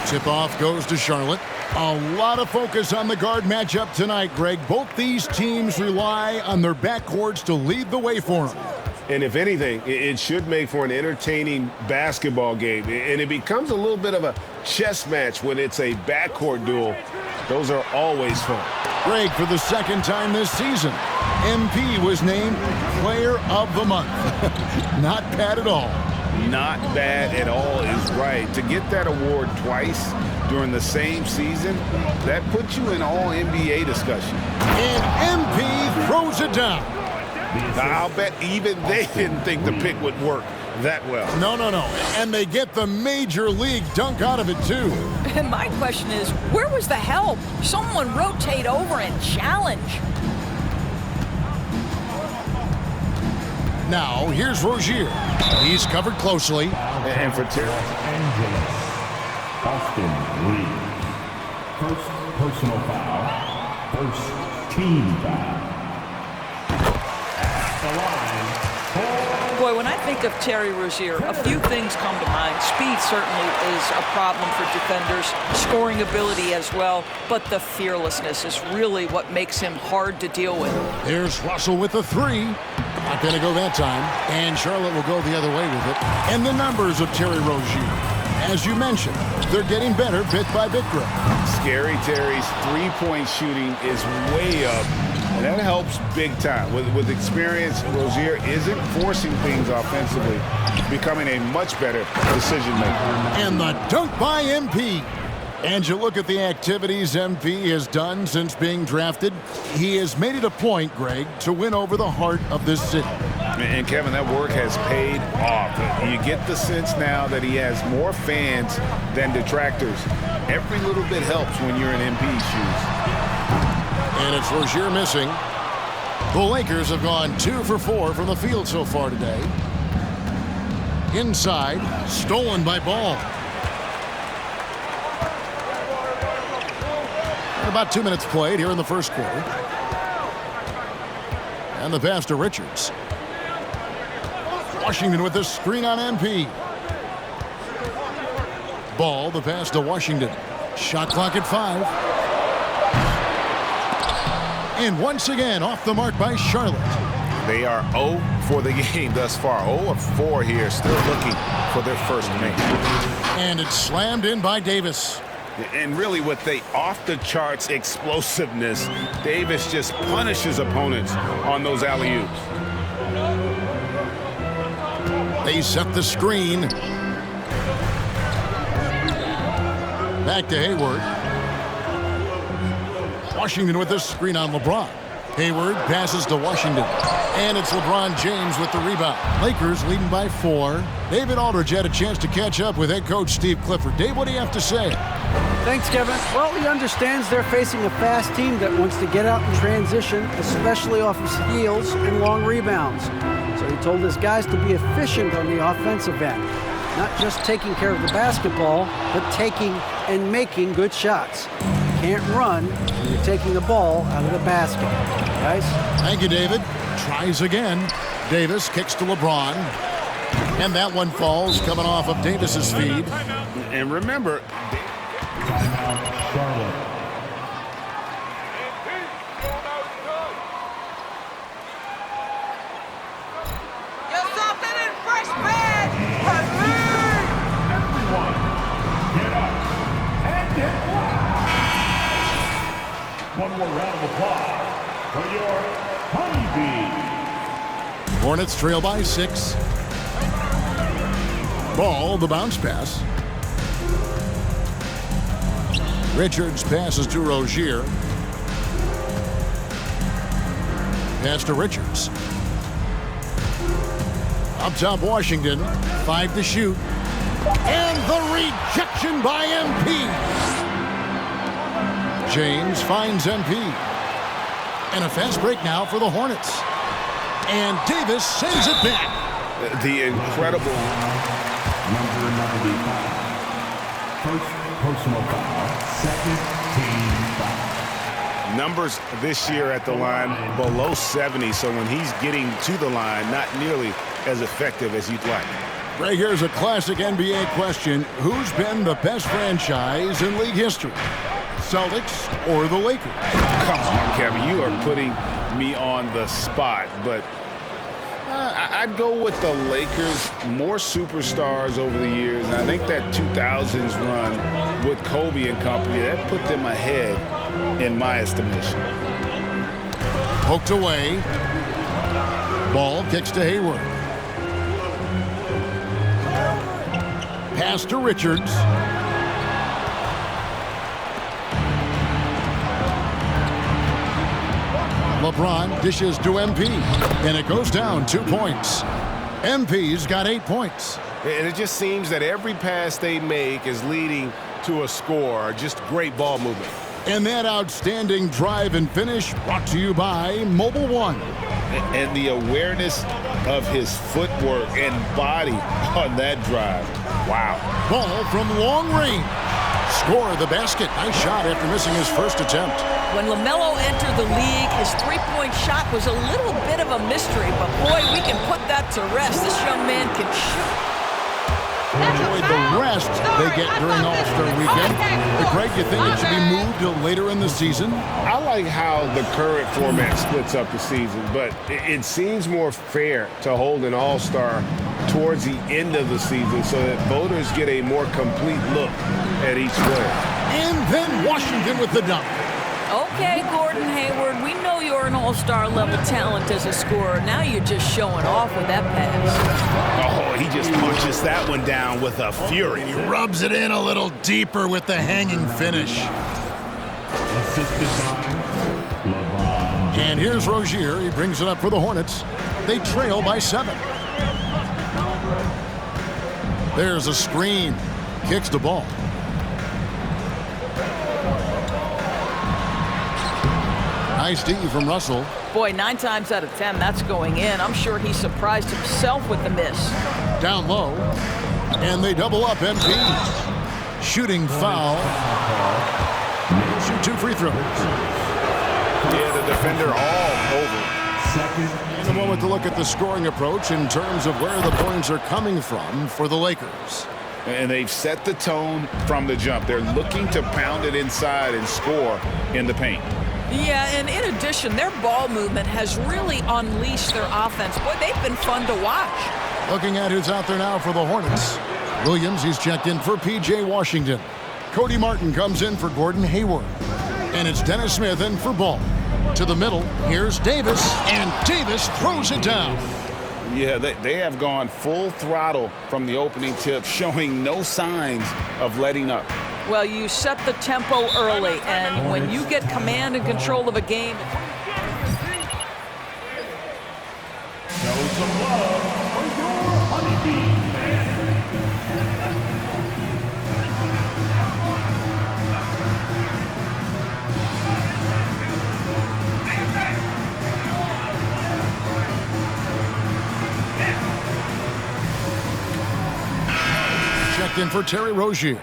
Tip-off goes to Charlotte. A lot of focus on the guard matchup tonight, Greg. Both these teams rely on their backcourts to lead the way for them. And if anything, it should make for an entertaining basketball game. And it becomes a little bit of a chess match when it's a backcourt duel. Those are always fun. Greg, for the second time this season, MP was named Player of the Month. Not bad at all. Not bad at all is right. To get that award twice during the same season, that puts you in all NBA discussion. And MP throws it down. I'll bet even they didn't think the pick would work that well. No. And they get the major league dunk out of it, too. And my question is, where was the help? Someone rotate over and challenge. Now, here's Rozier. He's covered closely. And for Terry. Angeles. Austin Reed. First personal foul. First team foul. At the line. Boy, when I think of Terry Rozier, a few things come to mind. Speed certainly is a problem for defenders, scoring ability as well, but the fearlessness is really what makes him hard to deal with. There's Russell with the three. Not going to go that time. And Charlotte will go the other way with it. And the numbers of Terry Rozier. As you mentioned, they're getting better bit by bit, Greg. Scary Terry's three-point shooting is way up. And that helps big time. With experience, Rozier isn't forcing things offensively, becoming a much better decision maker. And the dunk by MP. And you look at the activities MP has done since being drafted. He has made it a point, Greg, to win over the heart of this city. And Kevin, that work has paid off. You get the sense now that he has more fans than detractors. Every little bit helps when you're in MP's shoes. And it's Rozier missing. The Lakers have gone 2 for 4 from the field so far today. Inside, stolen by Ball. And about 2 minutes played here in the first quarter. And the pass to Richards. Washington with the screen on MP. Ball, the pass to Washington. Shot clock at 5. And once again, off the mark by Charlotte. They are 0 for the game thus far. 0 of 4 here, still looking for their first make. And it's slammed in by Davis. And really with the off-the-charts explosiveness, Davis just punishes opponents on those alley-oops. They set the screen. Back to Hayward. Washington with the screen on LeBron. Hayward passes to Washington. And it's LeBron James with the rebound. Lakers leading by 4. David Aldridge had a chance to catch up with head coach Steve Clifford. Dave, what do you have to say? Thanks, Kevin. Well, he understands they're facing a fast team that wants to get out in transition, especially off of steals and long rebounds. So he told his guys to be efficient on the offensive end. Not just taking care of the basketball, but taking and making good shots. You can't run when you're taking the ball out of the basket. Guys? Thank you, David. Tries again. Davis kicks to LeBron. And that one falls coming off of Davis's feed. And remember, Timeout, Charlotte. You're something in freshman! Everyone, get up and get loud. One more round of applause for your Honeybee. Hornets trail by 6. Ball, the bounce pass. Richards passes to Rozier. Pass to Richards. Up top, Washington. 5 to shoot. And the rejection by MP. James finds MP. And a fast break now for the Hornets. And Davis sends it back. the incredible Number 95. First personal foul. Second team foul. numbers this year at the line below 70, so when he's getting to the line, not nearly as effective as you'd like. Greg, here's a classic NBA question. Who's been the best franchise in league history? Celtics or the Lakers? Come on, Kevin. You are putting me on the spot, but I'd go with the Lakers. More superstars over the years, and I think that 2000s run with Kobe and company, that put them ahead in my estimation. Poked away. Ball kicks to Hayward. Pass to Richards. LeBron dishes to MP, and it goes down 2 points. MP's got 8 points. And it just seems that every pass they make is leading to a score. Just great ball movement. And that outstanding drive and finish brought to you by Mobile One. And the awareness of his footwork and body on that drive. Wow. Ball from long range. Score the basket. Nice shot after missing his first attempt. When Lamelo entered the league, his three-point shot was a little bit of a mystery, but boy, we can put that to rest. This young man can shoot. Enjoy the rest they get during All-Star Weekend. But Greg, you think it should be moved to later in the season? I like how the current format splits up the season, but it seems more fair to hold an All-Star towards the end of the season so that voters get a more complete look at each player. And then Washington with the dunk. Okay, Gordon Hayward, we know you're an all-star level talent as a scorer. Now you're just showing off with that pass. Oh, he just punches that one down with a fury. He rubs it in a little deeper with the hanging finish. And here's Rozier. He brings it up for the Hornets. They trail by 7. There's a screen. Kicks the ball. Nice D from Russell. Boy, 9 times out of 10, that's going in. I'm sure he surprised himself with the miss. Down low. And they double up MP. Shooting foul. Shoot 2 free throws. Yeah, the defender all over. In a moment to look at the scoring approach in terms of where the points are coming from for the Lakers. And they've set the tone from the jump. They're looking to pound it inside and score in the paint. Yeah, and in addition, their ball movement has really unleashed their offense. Boy, they've been fun to watch. Looking at who's out there now for the Hornets. Williams, he's checked in for P.J. Washington. Cody Martin comes in for Gordon Hayward. And it's Dennis Smith in for Ball. To the middle, here's Davis, and Davis throws it down. Yeah, they have gone full throttle from the opening tip, showing no signs of letting up. Well, you set the tempo early, and when you get command and control of a game. Show some love for your honeybee man. Checked in for Terry Rozier.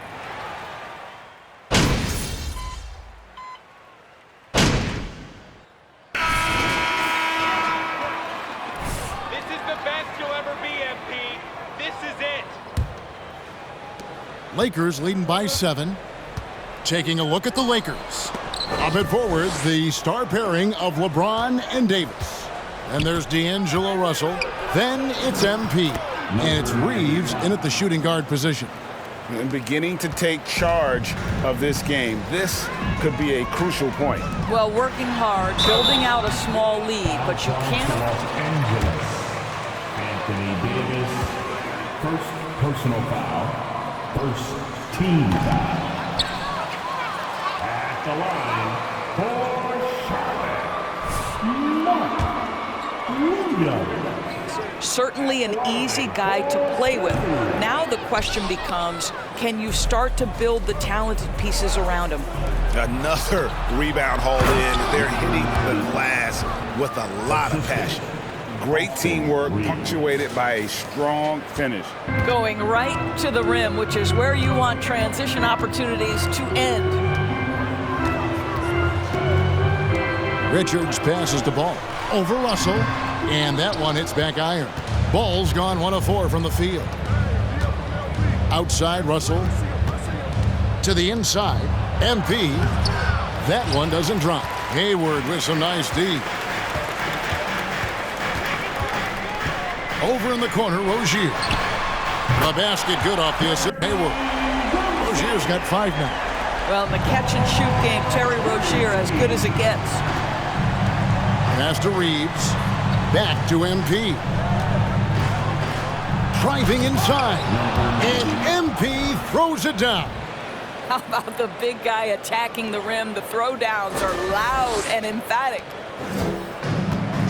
Lakers leading by 7. Taking a look at the Lakers. Up and forward, the star pairing of LeBron and Davis. And there's D'Angelo Russell. Then it's MP. And it's Reeves in at the shooting guard position. And beginning to take charge of this game. This could be a crucial point. Well, working hard, building out a small lead, but you can't. Los Angeles. Anthony Davis. First personal foul. First team foul. At the line for Charlotte, Mark Williams. Certainly an easy guy to play with. Now the question becomes, can you start to build the talented pieces around him? Another rebound hauled in. They're hitting the glass with a lot of passion. Great teamwork punctuated by a strong finish. Going right to the rim, which is where you want transition opportunities to end. Richards passes the ball over Russell, and that one hits back iron. Ball's gone 1 of 4 from the field. Outside, Russell. To the inside, MP. That one doesn't drop. Hayward with some nice D. Over in the corner, Rozier. The basket good off the assist. Hayward. Rozier's got 5 now. Well, in the catch-and-shoot game, Terry Rozier as good as it gets. Pass to Reeves. Back to MP. Driving inside. And MP throws it down. How about the big guy attacking the rim? The throwdowns are loud and emphatic.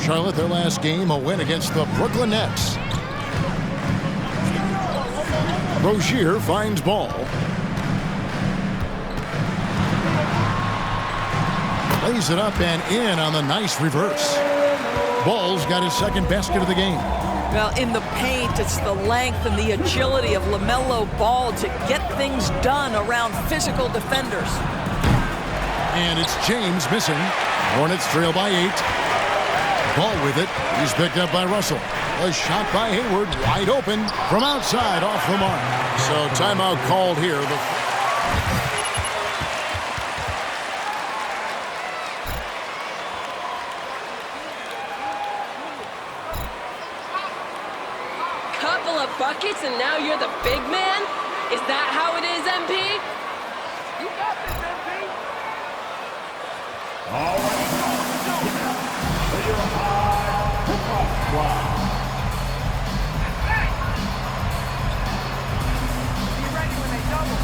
Charlotte, their last game, a win against the Brooklyn Nets. Rozier finds ball. Lays it up and in on the nice reverse. Ball's got his second basket of the game. Well, in the paint, it's the length and the agility of Lamelo Ball to get things done around physical defenders. And it's James missing. Hornets trail by 8. Ball with it. He's picked up by Russell. A shot by Hayward, wide open from outside, off the mark. So timeout called here. Couple of buckets and now you're the big man? Is that how it is, MP? You got this, MP. All right. For your high pickup squad. Be ready when they double.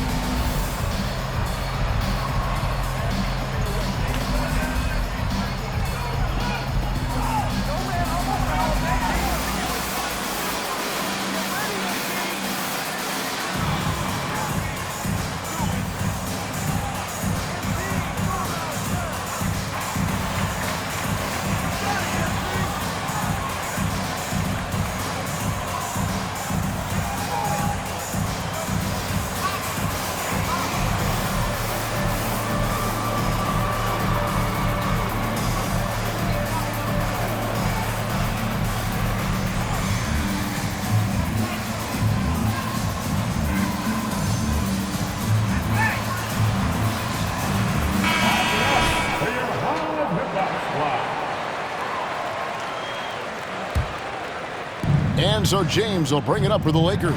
And so James will bring it up for the Lakers.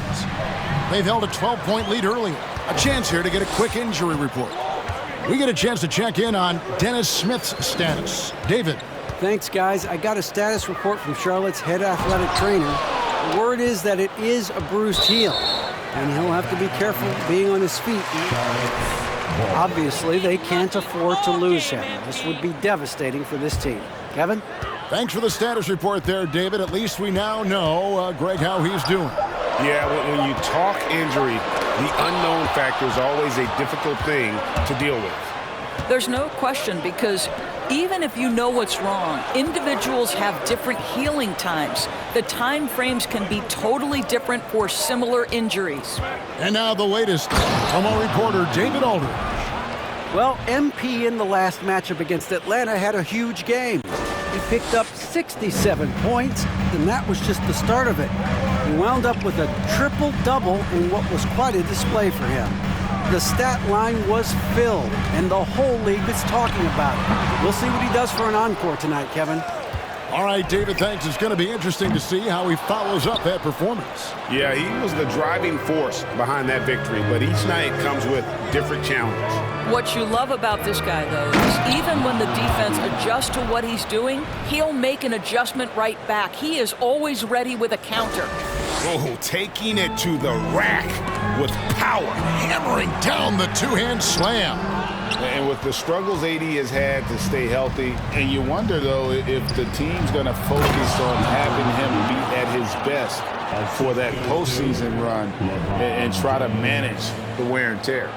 They've held a 12-point lead earlier. A chance here to get a quick injury report. We get a chance to check in on Dennis Smith's status. David. Thanks, guys. I got a status report from Charlotte's head athletic trainer. The word is that it is a bruised heel, and he'll have to be careful being on his feet. Obviously, they can't afford to lose him. This would be devastating for this team. Kevin? Thanks for the status report there, David. At least we now know, Greg, how he's doing. Yeah, when you talk injury, the unknown factor is always a difficult thing to deal with. There's no question, because even if you know what's wrong, individuals have different healing times. The time frames can be totally different for similar injuries. And now the latest from our reporter, David Aldridge. Well, MP in the last matchup against Atlanta had a huge game. He picked up 67 points, and that was just the start of it. He wound up with a triple-double in what was quite a display for him. The stat line was filled, and the whole league is talking about it. We'll see what he does for an encore tonight, Kevin. All right, David, thanks. It's going to be interesting to see how he follows up that performance. Yeah, he was the driving force behind that victory, but each night comes with different challenges. What you love about this guy, though, is even when the defense adjusts to what he's doing, he'll make an adjustment right back. He is always ready with a counter. Oh, taking it to the rack with power. Hammering down the two-hand slam. And with the struggles AD has had to stay healthy, and you wonder, though, if the team's going to focus on having him be at his best for that postseason run and try to manage the wear and tear.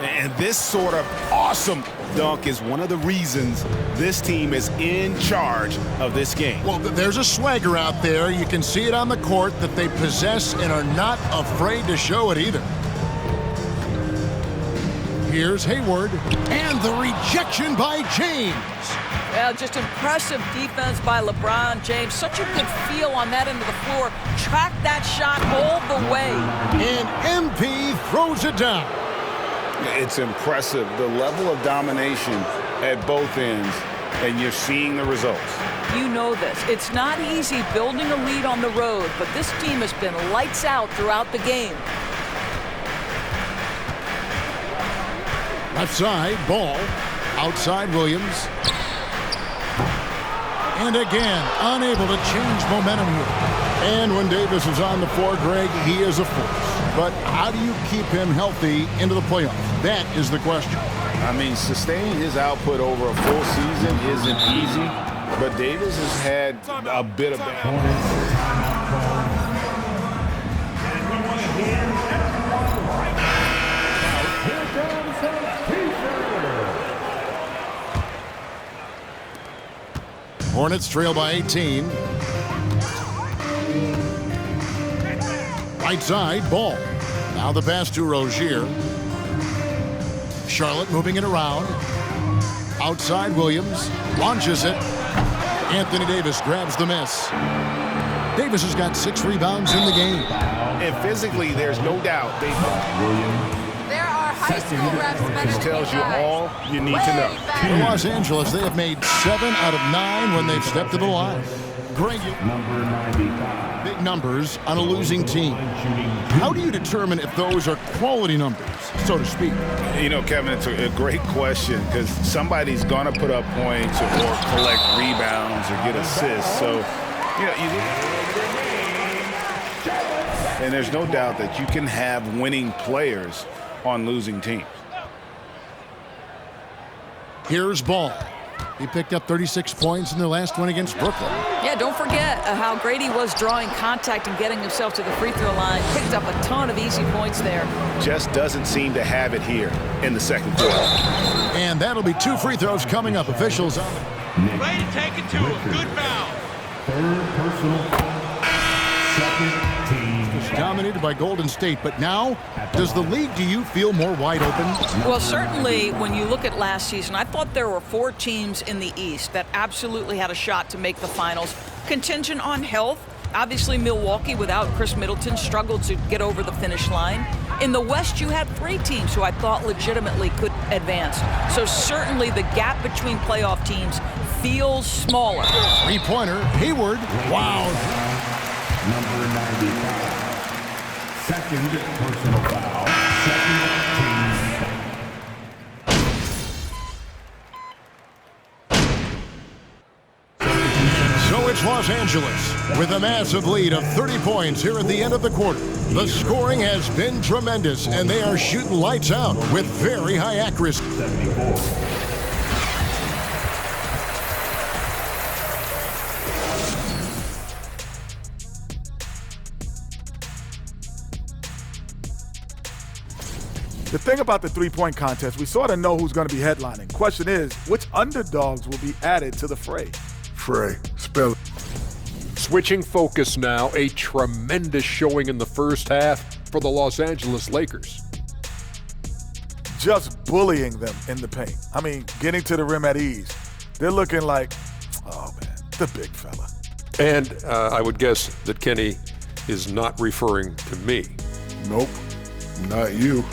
And this sort of awesome dunk is one of the reasons this team is in charge of this game. Well, there's a swagger out there. You can see it on the court that they possess and are not afraid to show it either. Here's Hayward, and the rejection by James. Well, just impressive defense by LeBron James. Such a good feel on that end of the floor. Track that shot all the way. And MP throws it down. It's impressive, the level of domination at both ends, and you're seeing the results. You know this. It's not easy building a lead on the road, but this team has been lights out throughout the game. Left side, Ball. Outside, Williams. And again, unable to change momentum here. And when Davis is on the floor, Greg, he is a force. But how do you keep him healthy into the playoffs? That is the question. I mean, sustaining his output over a full season isn't easy, but Davis has had a bit of Hornets trail by 18. Right side, Ball. Now the pass to Rozier. Charlotte moving it around. Outside, Williams launches it. Anthony Davis grabs the miss. Davis has got 6 rebounds in the game. And physically, there's no doubt. There are high school refs better This than tells you guys. all you need to know. In Los Angeles, they have made 7 out of 9 when they've stepped to the line. Great. Number 95. Big numbers on a losing team. How do you determine if those are quality numbers, so to speak? You know, Kevin, it's a great question because somebody's going to put up points or collect rebounds or get assists. So, you know, and there's no doubt that you can have winning players on losing teams. Here's Ball. He picked up 36 points in their last one against Brooklyn. Yeah, don't forget how great he was drawing contact and getting himself to the free throw line. Picked up a ton of easy points there. Just doesn't seem to have it here in the second quarter. And that'll be 2 free throws coming up. Officials on it. Way to take it to him. Good foul. Third personal foul. Second team. Dominated by Golden State, but now, does the league, do you feel more wide open? Well, certainly when you look at last season, I thought there were 4 teams in the East that absolutely had a shot to make the finals. Contingent on health. Obviously, Milwaukee, without Chris Middleton, struggled to get over the finish line. In the West, you had 3 teams who I thought legitimately could advance. So certainly the gap between playoff teams feels smaller. 3-pointer, Hayward. Wow. Number 95. Second personal foul. Second team. So it's Los Angeles with a massive lead of 30 points here at the end of the quarter. The scoring has been tremendous, and they are shooting lights out with very high accuracy. 74. The thing about the three-point contest, we sort of know who's going to be headlining. Question is, which underdogs will be added to the fray? Fray, spell it. Switching focus now, a tremendous showing in the first half for the Los Angeles Lakers. Just bullying them in the paint. I mean, getting to the rim at ease. They're looking like, oh man, the big fella. And I would guess that Kenny is not referring to me. Nope, not you.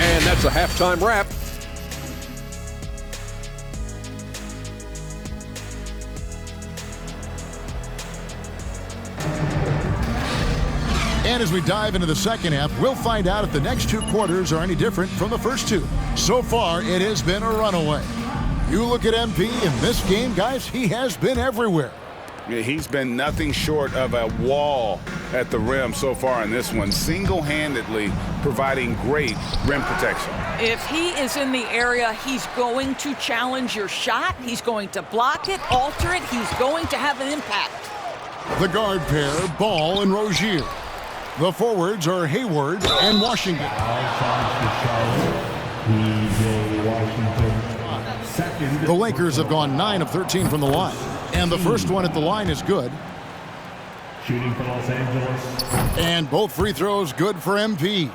And that's a halftime wrap. And as we dive into the second half, we'll find out if the next 2 quarters are any different from the first 2. So far, it has been a runaway. You look at MP in this game, guys, he has been everywhere. Yeah, he's been nothing short of a wall at the rim so far in this one, single-handedly providing great rim protection. If he is in the area, he's going to challenge your shot. He's going to block it, alter it. He's going to have an impact. The guard pair, Ball and Rozier. The forwards are Hayward and Washington. The Lakers have gone 9 of 13 from the line. And the first one at the line is good. Shooting for Los Angeles. And both free throws good for MP.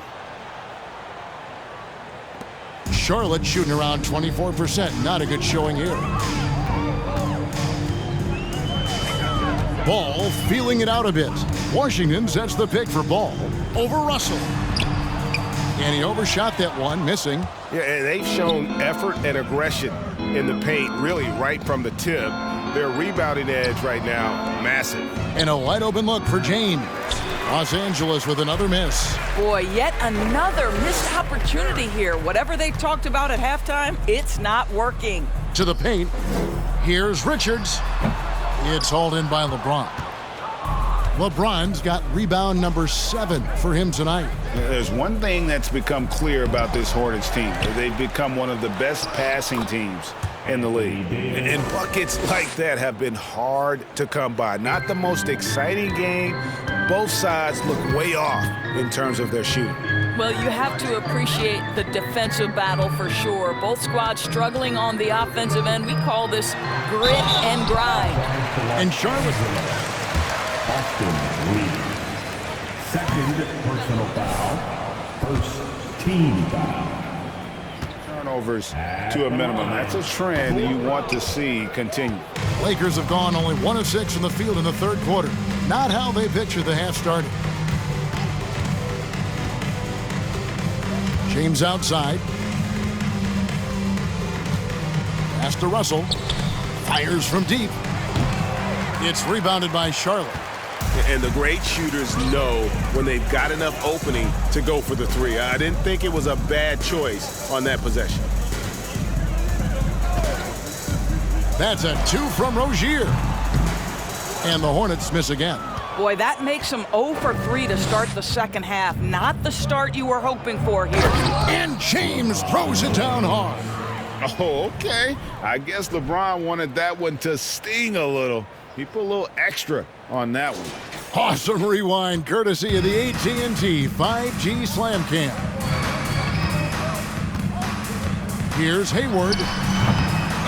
Charlotte shooting around 24%. Not a good showing here. Ball feeling it out a bit. Washington sets the pick for Ball over Russell. And he overshot that one, missing. Yeah, they've shown effort and aggression in the paint, really right from the tip. Their rebounding edge right now, massive. And a wide open look for James. Los Angeles with another miss. Boy, yet another missed opportunity here. Whatever they talked about at halftime, it's not working. To the paint. Here's Richards. It's hauled in by LeBron. LeBron's got rebound number 7 for him tonight. There's one thing that's become clear about this Hornets team. They've become one of the best passing teams in the league. And buckets like that have been hard to come by. Not the most exciting game. Both sides look way off in terms of their shooting. Well, you have to appreciate the defensive battle for sure. Both squads struggling on the offensive end. We call this grit and grind. And Charlotte. Austin Reeves. Second personal foul. First team foul. Turnovers to a minimum. That's a trend you want to see continue. Lakers have gone only 1 of 6 from the field in the third quarter. Not how they picture the half started. James outside. Pass to Russell. Fires from deep. It's rebounded by Charlotte. And the great shooters know when they've got enough opening to go for the three. I didn't think it was a bad choice on that possession. That's a 2 from Rozier. And the Hornets miss again. Boy, that makes them 0 for 3 to start the second half. Not the start you were hoping for here. And James throws it down hard. Oh, okay. I guess LeBron wanted that one to sting a little. He put a little extra on that one. Awesome rewind courtesy of the AT&T 5G Slam Cam. Here's Hayward.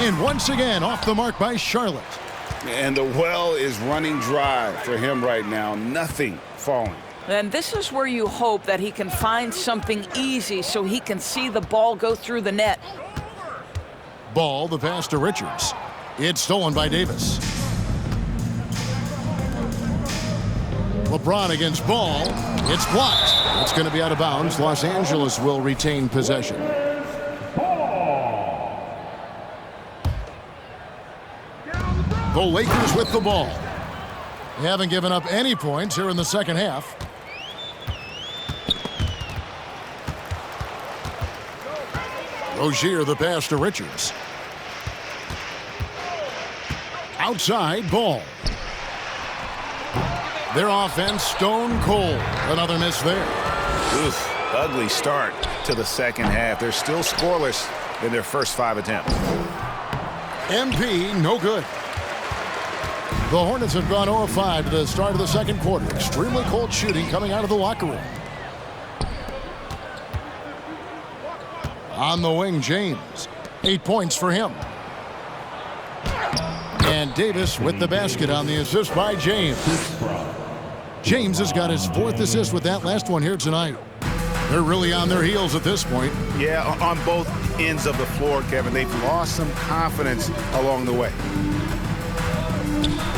And once again off the mark by Charlotte. And the well is running dry for him right now. Nothing falling. And this is where you hope that he can find something easy so he can see the ball go through the net. Ball, the pass to Richards. It's stolen by Davis. LeBron against Ball. It's blocked. It's going to be out of bounds. Los Angeles will retain possession. The Lakers with the ball. They haven't given up any points here in the second half. Rozier, the pass to Richards. Outside, Ball. Their offense stone cold. Another miss there. Oof, ugly start to the second half. They're still scoreless in their first 5 attempts. MP, no good. The Hornets have gone 0 of 5 to the start of the second quarter. Extremely cold shooting coming out of the locker room. On the wing, James. 8 points for him. And Davis with the basket on the assist by James. James has got his 4th assist with that last one here tonight. They're really on their heels at this point. Yeah, on both ends of the floor, Kevin. They've lost some confidence along the way.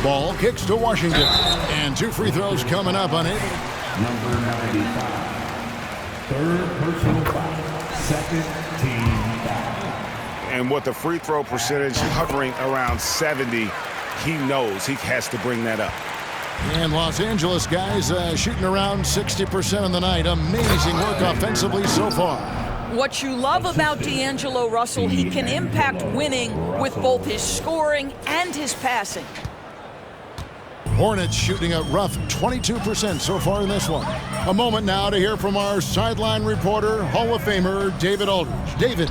Ball kicks to Washington. And 2 free throws coming up on it. Number 95. Third personal foul. Second team foul. And with the free throw percentage hovering around 70, he knows he has to bring that up. And Los Angeles guys shooting around 60% on the night. Amazing work offensively so far. What you love about D'Angelo Russell, he can impact winning with both his scoring and his passing. Hornets shooting a rough 22% so far in this one. A moment now to hear from our sideline reporter, Hall of Famer David Aldridge. David.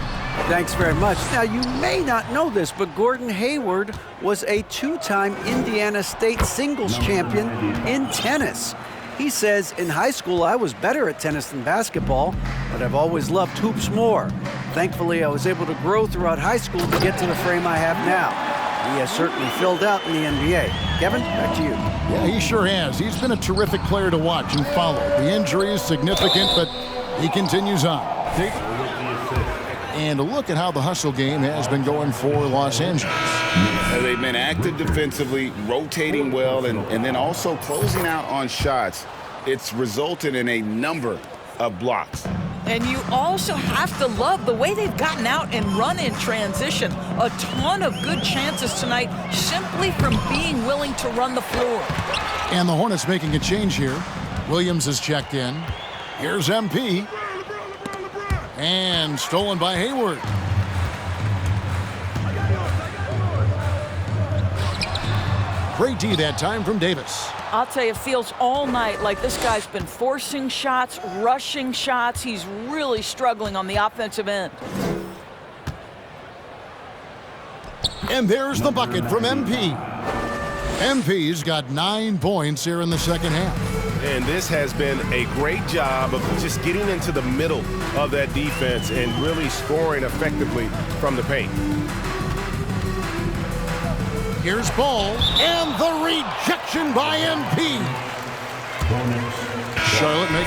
Thanks very much. Now, you may not know this, but Gordon Hayward was a 2-time Indiana State singles champion in tennis. He says, in high school, I was better at tennis than basketball, but I've always loved hoops more. Thankfully, I was able to grow throughout high school to get to the frame I have now. He has certainly filled out in the NBA. Kevin, back to you. Yeah, he sure has. He's been a terrific player to watch and follow. The injury is significant, but he continues on. And look at how the hustle game has been going for Los Angeles. They've been active defensively, rotating well, and then also closing out on shots. It's resulted in a number of blocks. And you also have to love the way they've gotten out and run in transition. A ton of good chances tonight simply from being willing to run the floor. And the Hornets making a change here. Williams is checked in. Here's MP. And stolen by Hayward. Great D that time from Davis. I'll tell you, it feels all night like this guy's been forcing shots, rushing shots. He's really struggling on the offensive end. And there's the bucket from MP. MP's got 9 points here in the second half. And this has been a great job of just getting into the middle of that defense and really scoring effectively from the paint. Here's Ball, and the rejection by MP. Charlotte make.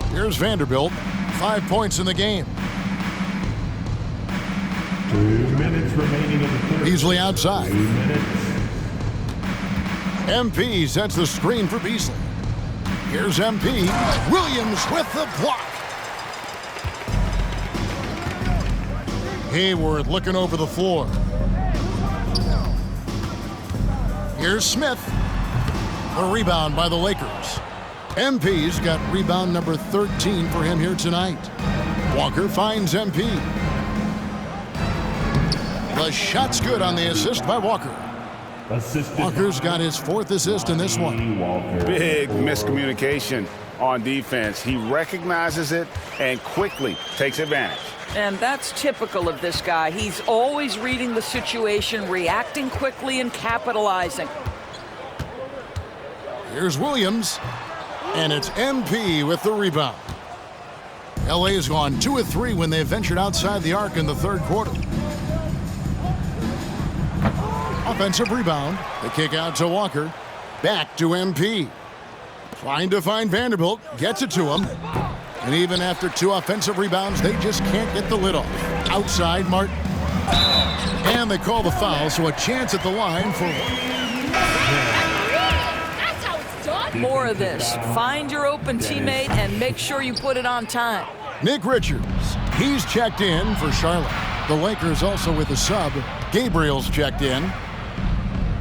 Here's Vanderbilt, 5 points in the game. 2 minutes remaining in the third. Beasley outside. 2 minutes. MP sets the screen for Beasley. Here's MP. Williams with the block. Hayward looking over the floor. Here's Smith. The rebound by the Lakers. MP's got rebound number 13 for him here tonight. Walker finds MP. The shot's good on the assist by Walker. Walker's got his 4th assist in this one. Big miscommunication on defense. He recognizes it and quickly takes advantage. And that's typical of this guy. He's always reading the situation, reacting quickly, and capitalizing. Here's Williams, and it's MP with the rebound. LA has gone 2 of 3 when they ventured outside the arc in the third quarter. Offensive rebound. The kick out to Walker. Back to MP. Trying to find Vanderbilt. Gets it to him. And even after 2 offensive rebounds, they just can't get the lid off. Outside, Martin. And they call the foul, so a chance at the line for... That's how it's done. More of this. Find your open teammate and make sure you put it on time. Nick Richards. He's checked in for Charlotte. The Lakers also with a sub. Gabriel's checked in.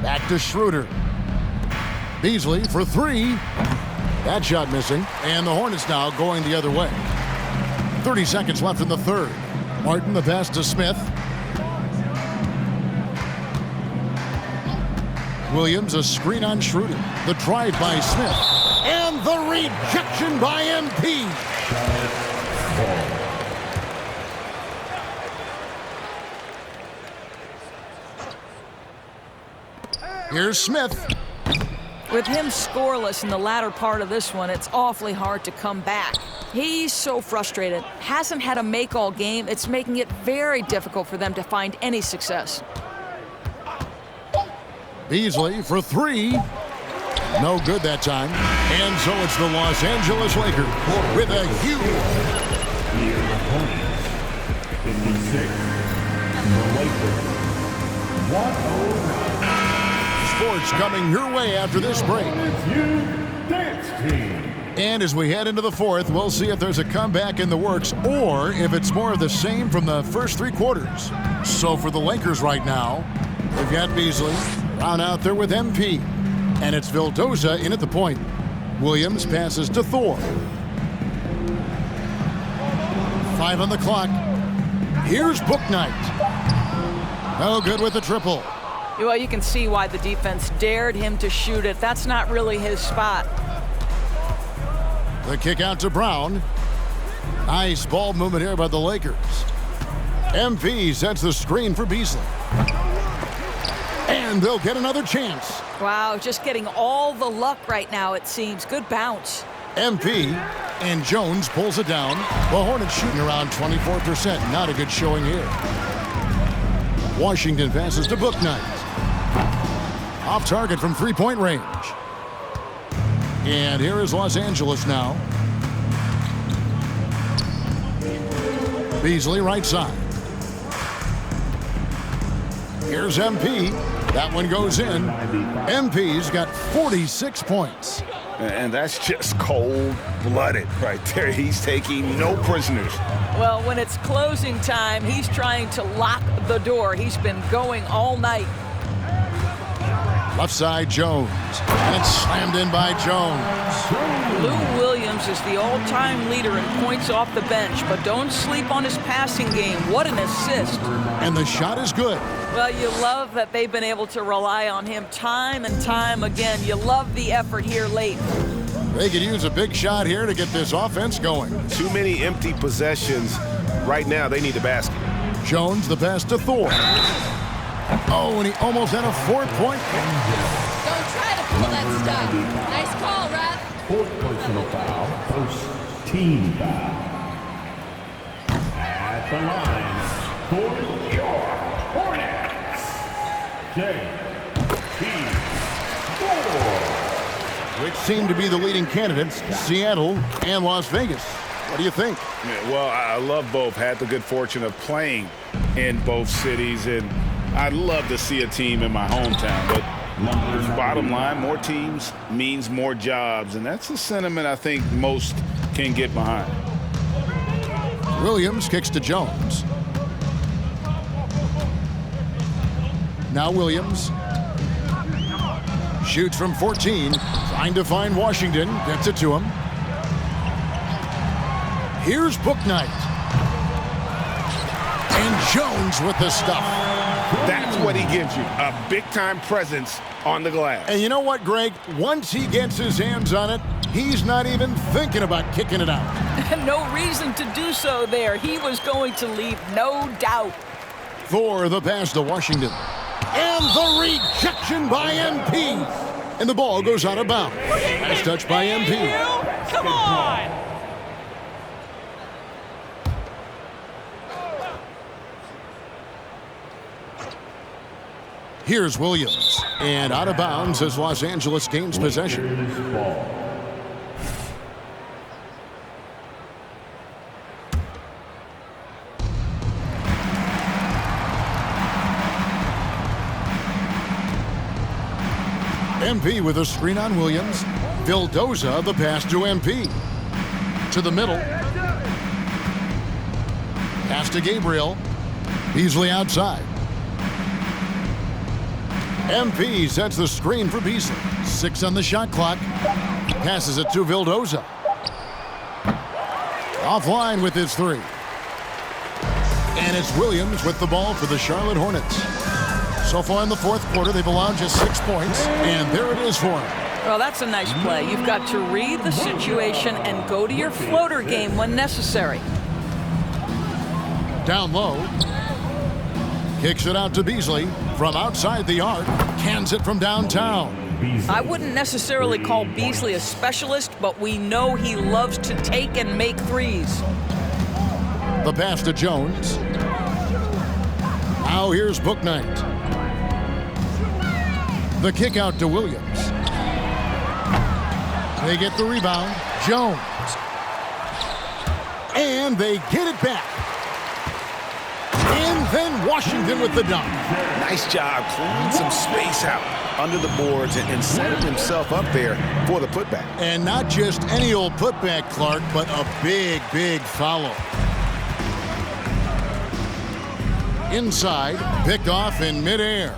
Back to Schroeder. Beasley for 3. That shot missing. And the Hornets now going the other way. 30 seconds left in the third. Martin the pass to Smith. Williams a screen on Schroeder. The drive by Smith. And the rejection by MP. Here's Smith. With him scoreless in the latter part of this one, it's awfully hard to come back. He's so frustrated. Hasn't had a make all game. It's making it very difficult for them to find any success. Beasley for 3. No good that time. And so it's the Los Angeles Lakers with a huge... Sports coming your way after this break. And as we head into the fourth, we'll see if there's a comeback in the works or if it's more of the same from the first 3 quarters. So for the Lakers right now, they've got Beasley, Brown out there with MP. And it's Vildoza in at the point. Williams passes to Thor. 5 on the clock. Here's Bouknight. No good with the triple. Well, you can see why the defense dared him to shoot it. That's not really his spot. The kick out to Brown. Nice ball movement here by the Lakers. MP sets the screen for Beasley. And they'll get another chance. Wow, just getting all the luck right now, it seems. Good bounce. MP and Jones pulls it down. The Hornets shooting around 24%. Not a good showing here. Washington passes to Bouknight. Off target from three-point range. And here is Los Angeles now. Beasley right side. Here's MP. That one goes in. MP's got 46 points. And that's just cold-blooded right there. He's taking no prisoners. Well, when it's closing time, he's trying to lock the door. He's been going all night. Left side, Jones. And it's slammed in by Jones. Lou Williams is the all-time leader in points off the bench, but don't sleep on his passing game. What an assist. And the shot is good. Well, you love that they've been able to rely on him time and time again. You love the effort here late. They could use a big shot here to get this offense going. Too many empty possessions. Right now, they need a basket. Jones, the pass to Thor. Oh, and he almost had a 4-point. Don't try to pull that stuff. Nice call, ref. Fourth personal foul. First team foul. At the line for your Hornets, J.P. Which seem to be the leading candidates, Seattle and Las Vegas. What do you think? Yeah, well, I love both. Had the good fortune of playing in both cities, and I'd love to see a team in my hometown. But bottom line, more teams means more jobs, and that's a sentiment I think most can get behind. Williams kicks to Jones. Now Williams shoots from 14, trying to find Washington, gets it to him. Here's Bouknight. And Jones with the stuff. That's what he gives you, a big-time presence on the glass. And you know what, Greg? Once he gets his hands on it, he's not even thinking about kicking it out. No reason to do so there. He was going to leave, no doubt. Thor, the pass to Washington. And the rejection by MP. And the ball goes out of bounds. Nice touch by MP. Come on! Here's Williams. And out of bounds as Los Angeles gains possession. MP with a screen on Williams. Vildoza, the pass to MP. To the middle. Pass to Gabriel. Beasley outside. MP sets the screen for Beasley. 6 on the shot clock. Passes it to Vildoza. Offline with his 3. And it's Williams with the ball for the Charlotte Hornets. So far in the fourth quarter, they've allowed just 6 points, and there it is for them. Well, that's a nice play. You've got to read the situation and go to your floater game when necessary. Down low. Kicks it out to Beasley from outside the arc. Cans it from downtown. I wouldn't necessarily call Beasley a specialist, but we know he loves to take and make threes. The pass to Jones. Now here's Bouknight. The kick out to Williams. They get the rebound. Jones. And they get it back. And then Washington with the dunk. Nice job clearing some space out under the boards and setting himself up there for the putback. And not just any old putback, Clark, but a big, big follow. Inside, picked off in midair.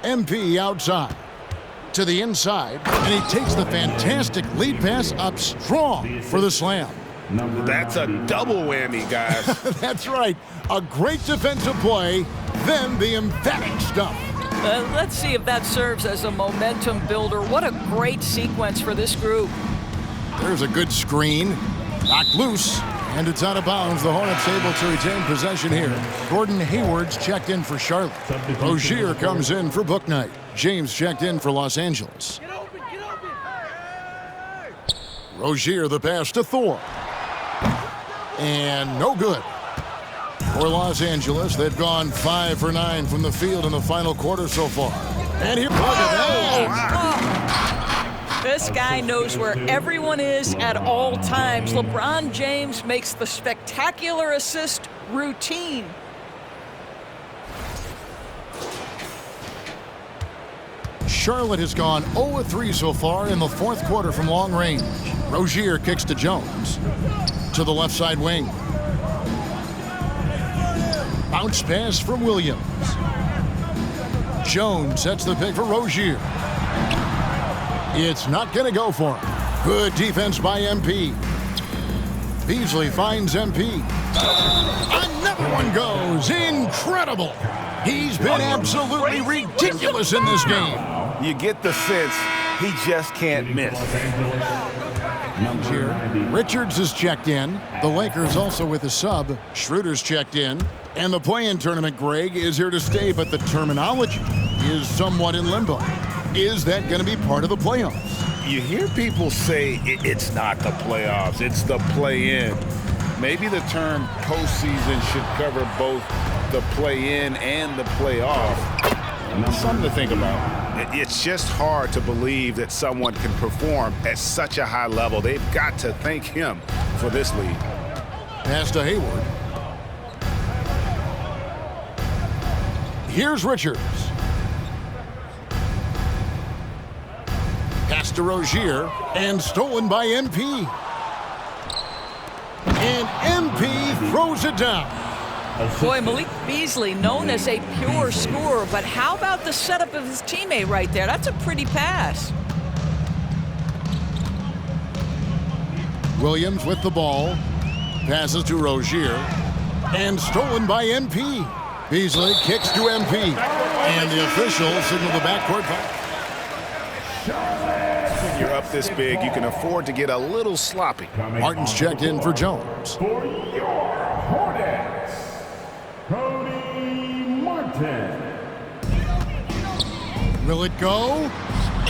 MP outside to the inside, and he takes the fantastic lead pass up strong for the slam. That's a double whammy, guys. That's right. A great defensive play, then the emphatic stuff. Let's see if that serves as a momentum builder. What a great sequence for this group. There's a good screen. Knocked loose. And it's out of bounds. The Hornets able to retain possession here. Gordon Hayward's checked in for Charlotte. Rozier comes in for Bouknight. James checked in for Los Angeles. Rozier the pass to Thor. And no good. For Los Angeles, they've gone 5 for 9 from the field in the final quarter so far. And here, look at that. This guy knows where everyone is at all times. LeBron James makes the spectacular assist routine. Charlotte has gone 0-3 so far in the fourth quarter from long range. Rozier kicks to Jones. To the left side wing. Bounce pass from Williams. Jones sets the pick for Rozier. It's not going to go for him. Good defense by MP. Beasley finds MP. Another one goes. Incredible. He's been absolutely ridiculous in this game. You get the sense he just can't miss. Richards is checked in. The Lakers also with a sub. Schroeder's checked in. And the play-in tournament, Greg, is here to stay, but the terminology is somewhat in limbo. Is that going to be part of the playoffs? You hear people say it's not the playoffs, it's the play-in. Maybe the term postseason should cover both the play-in and the playoff. Something to think about. It's just hard to believe that someone can perform at such a high level. They've got to thank him for this lead. Pass to Hayward. Here's Richards. Pass to Rozier, and stolen by MP. And MP throws it down. Boy, Malik Beasley, known as a pure scorer, but how about the setup of his teammate right there? That's a pretty pass. Williams with the ball. Passes to Rozier. And stolen by MP. Beasley kicks to MP. And the official signaled the backcourt foul. When you're up this big, you can afford to get a little sloppy. Martin's checked in for Jones. For your Hornets, Cody Martin. Will it go?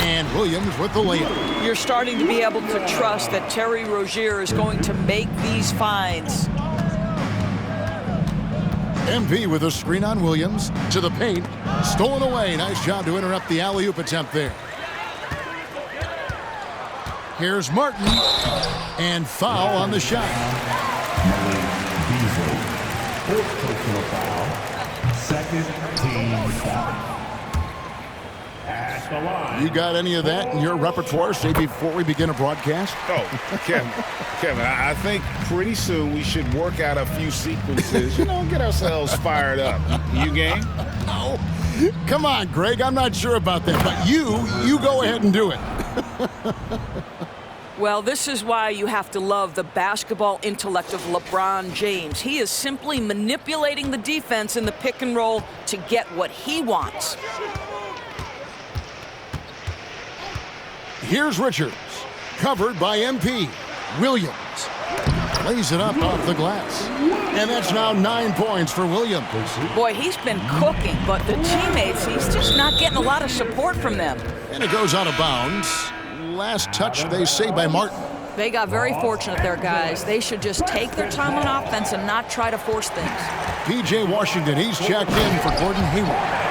And Williams with the layup. You're starting to be able to trust that Terry Rozier is going to make these finds. MP with a screen on Williams. To the paint. Stolen away. Nice job to interrupt the alley-oop attempt there. Here's Martin. And foul on the shot. Beasley. Fourth personal foul. Second team foul. At the line. You got any of that in your repertoire, say, before we begin a broadcast? Oh, Kevin, I think pretty soon we should work out a few sequences, get ourselves fired up. You game? No. Come on, Greg, I'm not sure about that, but you go ahead and do it. Well, this is why you have to love the basketball intellect of LeBron James. He is simply manipulating the defense in the pick and roll to get what he wants. Here's Richards, covered by MP. Williams lays it up off the glass. And that's now 9 points for Williams. Boy, he's been cooking, but the teammates, he's just not getting a lot of support from them. And it goes out of bounds. Last touch, they say, by Martin. They got very fortunate there, guys. They should just take their time on offense and not try to force things. P.J. Washington, he's checked in for Gordon Hayward.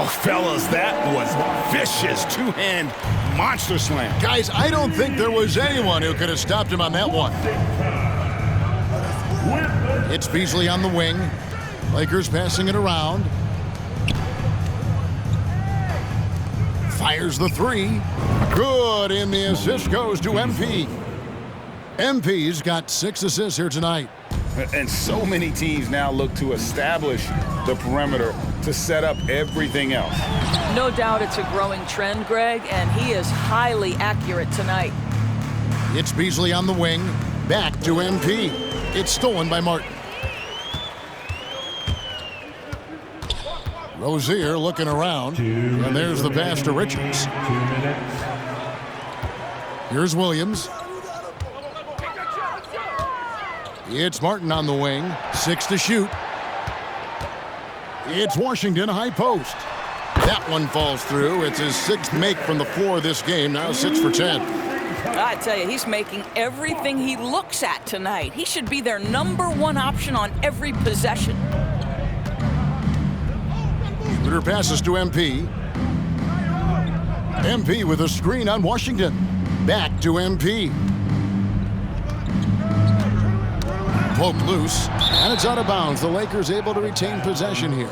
Oh, fellas, that was vicious. Two-hand monster slam. Guys, I don't think there was anyone who could have stopped him on that one. It's Beasley on the wing. Lakers passing it around. Fires the three. Good, and the assist goes to MP. MP's got 6 assists here tonight. And so many teams now look to establish the perimeter to set up everything else. No doubt it's a growing trend, Greg, and he is highly accurate tonight. It's Beasley on the wing. Back to MP. It's stolen by Martin. Rozier looking around, and there's the pass to Richards. 2 minutes. Here's Williams. It's Martin on the wing. 6 to shoot. It's Washington, high post. That one falls through. It's his 6th make from the floor this game. Now 6 for 10. I tell you, he's making everything he looks at tonight. He should be their #1 option on every possession. Schroeder passes to MP. MP with a screen on Washington. Back to MP. Poke loose, and it's out of bounds. The Lakers able to retain possession here.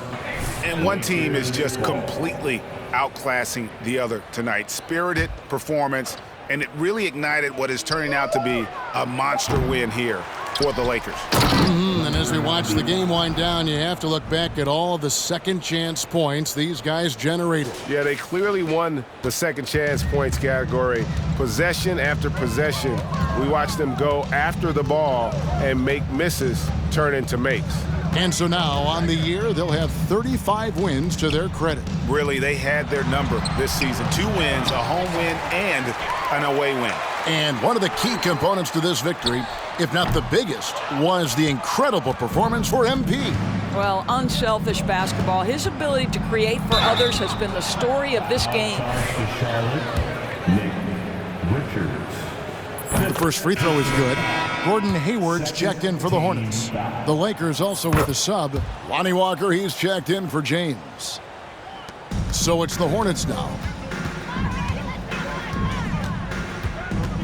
And one team is just completely outclassing the other tonight. Spirited performance, and it really ignited what is turning out to be a monster win here for the Lakers. And as we watch the game wind down, you have to look back at all the second chance points these guys generated. Yeah, they clearly won the second chance points category. Possession after possession, we watched them go after the ball and make misses turn into makes. And so now, on the year, they'll have 35 wins to their credit. Really, they had their number this season. 2 wins, a home win, and an away win. And one of the key components to this victory, if not the biggest, was the incredible performance for MP. Well, unselfish basketball. His ability to create for others has been the story of this game. The first free throw is good. Gordon Hayward's checked in for the Hornets. The Lakers also with a sub. Lonnie Walker, he's checked in for James. So it's the Hornets now.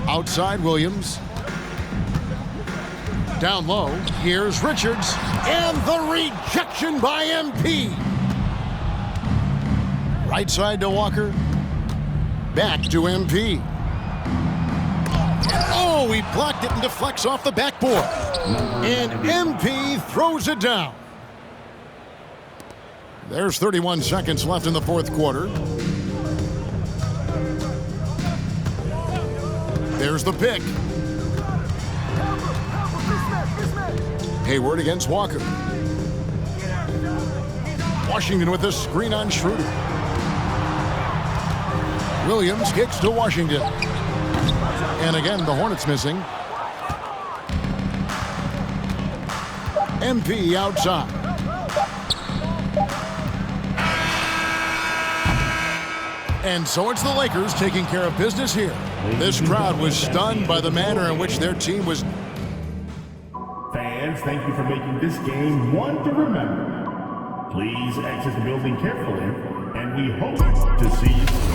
Outside Williams. Down low, here's Richards. And the rejection by MP. Right side to Walker. Back to MP. Oh, he blocked it and deflects off the backboard. And MP throws it down. There's 31 seconds left in the fourth quarter. There's the pick. Hayward against Walker. Washington with a screen on Schroeder. Williams kicks to Washington. And again, the Hornets missing. MP outside. And so it's the Lakers taking care of business here. This crowd was stunned by the manner in which their team was. Fans, thank you for making this game one to remember. Please exit the building carefully, and we hope to see you soon.